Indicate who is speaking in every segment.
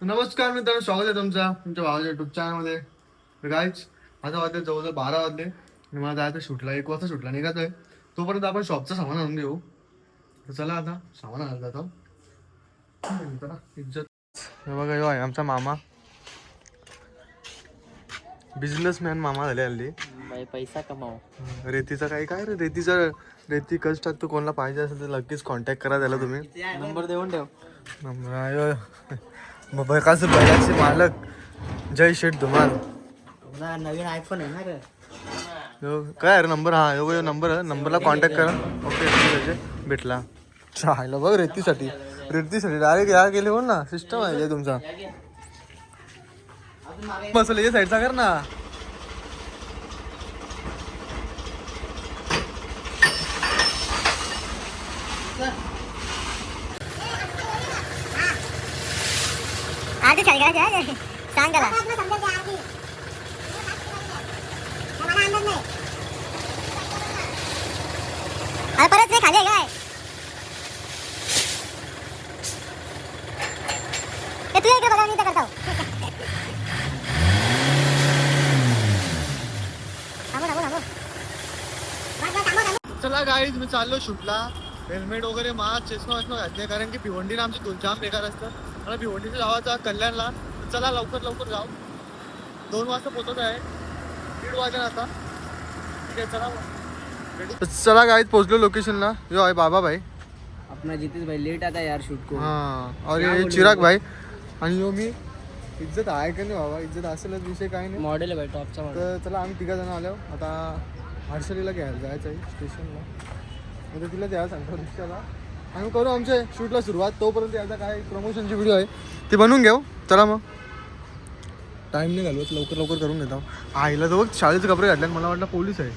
Speaker 1: नमस्कार मित्रांनो, स्वागत आहे तुमच्या भावाच्या युट्यूब चॅनलमध्ये. गाईच आता वाजले जवळजवळ 12 वाजले आणि मला जायचं शूटला. 1 वाजता शूटला निघायचंय. तोपर्यंत आपण शॉपचं सामान आणून घेऊ. तर चला आता सामान आणायला जातो. चला इज्जत. हे बघा, यो आहे आमचा मामा, बिझनेसमॅन मामा झाले हल्ली.
Speaker 2: पैसा कमाव.
Speaker 1: रेतीचा काय रे, रेती कच टाकतो. कोणाला पाहिजे असेल तर लगेच कॉन्टॅक्ट करा त्याला तुम्ही.
Speaker 2: नंबर देऊन ठेव.
Speaker 1: बकासूर बैलाचे मालक जय शेठ धुमाल.
Speaker 2: नवीन आयफोन आहे ना रे.
Speaker 1: काय अरे नंबर, हा यो नंबरला कॉन्टॅक्ट करा. ओके ठीक आहे, भेटला. चायला बघ, रेतीसाठी डायरेक्ट या गेले हो ना. सिस्टम आहे तुमचा. बसलं ये साईडचा कर ना.
Speaker 3: आधी सांग त्याला. अरे परत नाही खाली काय तू एक बघा मी तर करतो.
Speaker 1: चला गाईज, मी चाललो शूटला. हेल्मेट वगैरे मास्क चष्मा घातले, कारण की भिवंडीला आमची जाम बेकार असतं. मला भिवंडीच्या गावाचा कल्याणला. चला लवकर जाऊ. 2 वाजता पोहोचत आहे. 1:30 वाजता आता. ठीक आहे, चला गाईज, पोहोचलो लोकेशनला. यो आहे बाबा भाई,
Speaker 2: अपना जितेश भाई लेट आता यार शूट को.
Speaker 1: हाँ, और ये चिराग भाई आणि यो मी. इज्जत आहे का नाही बाबा? इज्जत असेलच, विषय काय नाही.
Speaker 2: मॉडेल आहे भाई, टॉपचा मॉडेल.
Speaker 1: तर चला आम्ही 3 जण आलो. आता हर्षलीला घ्यायला जायचं आहे स्टेशनला. म्हणजे तिला द्यायला सांगतो रिक्षाला. आम्ही करू आमच्या शूटला सुरुवात. तोपर्यंत आता काय प्रमोशनची व्हिडिओ आहे ती बनवून घेऊ. चला मग, टाईम नाही घालवत, लवकर करून घेतो. आईला तर बघ, शाळेचे कपडे घातले. मला वाटलं पोलीस आहे.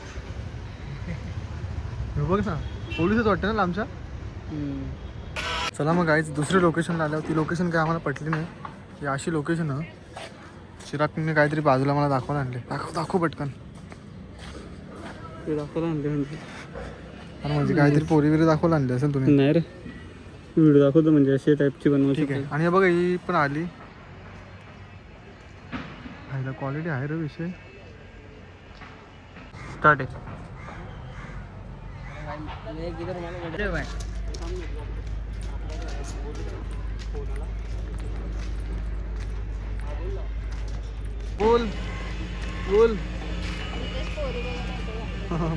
Speaker 1: हे बघ ना, पोलीसच वाटतं ना आमच्या. चला मग गाईच, दुसरी लोकेशनला आल्यावर. ती लोकेशन काय आम्हाला पटली नाही. ही अशी लोकेशन आहे. चिरागने काहीतरी बाजूला मला दाखवायला आणले. दाखव पटकन. म्हणजे काहीतरी पोरी बिरी दाखवायला आणली असेल तुम्ही.
Speaker 2: नाही रे, व्हिडिओ दाखवतो म्हणजे असे टाईपची बनवू.
Speaker 1: ठीक आहे. आणि हे बघा, ही पण आली. क्वालिटी आहे रे, विषय स्टार्ट आहे. बोल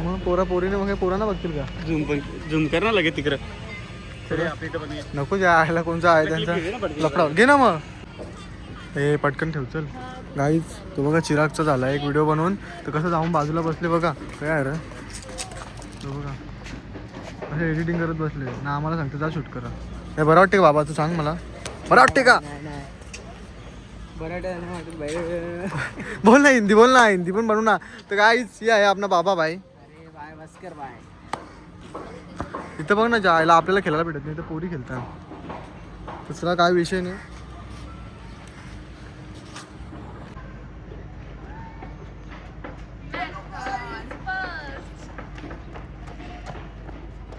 Speaker 1: मग पोरीने मग पोरांना बघतील का?
Speaker 2: झूम कर ना लगे तिकडं.
Speaker 1: नको जायला. कोणचा आहे त्यांचा लफडा? घे ना मग. हे पटकन ठेव. चल गाईज, तो बघा चिरागचा झाला एक व्हिडिओ बनवून. तर कसं जाऊन बाजूला बसले बघा. काय आहे रे, तो बघा असे एडिटिंग करत बसले ना. आम्हाला सांगतो जा शूट करा. हे बरं वाटते का बाबा? तू सांग मला, बरं वाटते का? बोल ना हिंदी, बोल ना हिंदी पण बनवू ना. तर गाईज, ही आहे आपला बाबा भाई. इथं बघ ना, जायला आपल्याला खेळायला भेटत नाही. तर पोरी खेळतात. दुसरा काय विषय नाही.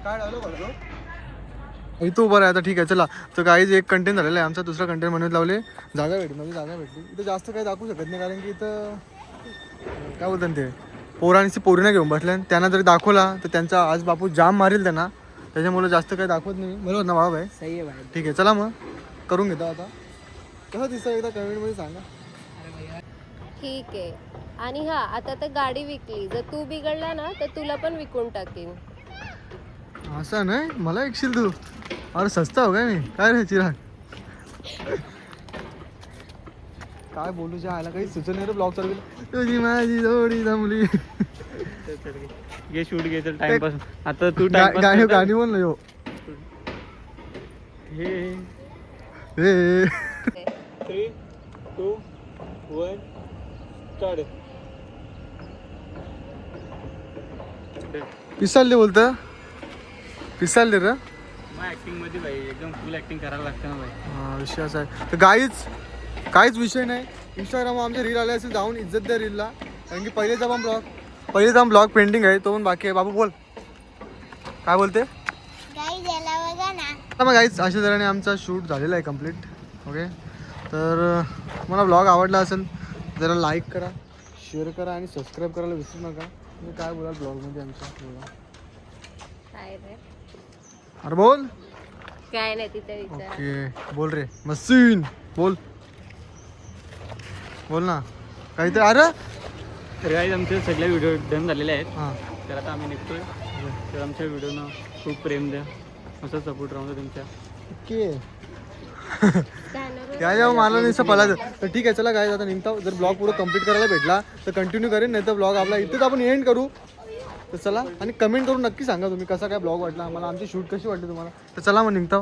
Speaker 1: काय इथं उभं आहे आता. ठीक आहे, चला. तर काहीच एक कंटेंट झालेलं आहे आमचा. दुसरा कंटेंट म्हणत लावले. जागा भेटली. इथं जास्त काही दाखवू शकत नाही, कारण की इथं काय बोलतात ते पोरीना घेऊन बसल्या. त्यांना जरी दाखवला तर त्यांचा आज बापू जाम मारेल त्यांना. त्याच्यामुळे जास्त काही दाखवत नाही. बरोबर ना बाबा भाई?
Speaker 2: सही आहे भाई.
Speaker 1: ठीक आहे, चला मग करून घेतो. आता कसं दिसतं एकदा कमेंटमध्ये सांगा.
Speaker 4: ठीक आहे. आणि हा, आता तर गाडी विकली. जर तू बिघडला ना तर तुला पण विकून टाकेन.
Speaker 1: असं नाही, मला ऐकशील तू? अरे सस्ता हो काय मी? काय रे चिराग, काय बोलू? आयला काही सुचत नाही रे. ब्लॉग चालू तुझी माझी जोडी जमली.
Speaker 2: घे शूट घे, तर टाइमपास. आता तू
Speaker 1: गाणी बोल ना. यो
Speaker 2: हे 3, 2, 1 स्टार्ट.
Speaker 1: पिसालले बोलतं. पिसालले रे.
Speaker 2: मग ऍक्टिंग मध्ये भाई एकदम फुल ऍक्टिंग करायला लागतं ना भाई.
Speaker 1: हा, विषय असा आहे. तर काहीच विषय नाही. इंस्टाग्रामवर आमचे रील आले असेल, जाऊन इज्जत द्या रीलला. कारण की पहिलेचा ब्लॉग पेंडिंग आहे, तो पण बाकी आहे. बाबू बोल, काय बोलते?
Speaker 3: गाईज याला बघा ना.
Speaker 1: मग गाईज अशा तऱ्हेने आमचा शूट झालेला आहे कम्प्लीट. ओके, तर मला ब्लॉग आवडला असेल जरा लाईक करा, शेअर करा आणि सबस्क्राईब करायला विसरू नका. मी काय बोलाल ब्लॉगमध्ये आमच्या बोला.
Speaker 4: काय रे
Speaker 1: अरे बोल.
Speaker 4: काय नाही तिथे विचार.
Speaker 1: ओके बोल रे मसीन बोल बोल ना काहीतरी. अरे
Speaker 2: तर काही आमचे सगळे व्हिडिओ डन झालेले आहेत.
Speaker 1: हां
Speaker 2: तर आता आम्ही निघतोय. तर आमच्या व्हिडिओनं खूप प्रेम द्या, असं सपोर्ट राहून द्या तुमच्या.
Speaker 1: ओके
Speaker 4: स्कॅनर
Speaker 1: काय जेव्हा मला नुसतं पळायचं. तर ठीक आहे चला काय आता निघता. जर ब्लॉग पुढं कंप्लीट करायला भेटला तर कंटिन्यू करेन, नाही तर ब्लॉग आपला इथेच आपण एंड करू. तर चला आणि कमेंट करून नक्की सांगा तुम्ही कसा काय ब्लॉग वाटला आम्हाला, आमची शूट कशी वाटली तुम्हाला. तर चला मग निघता.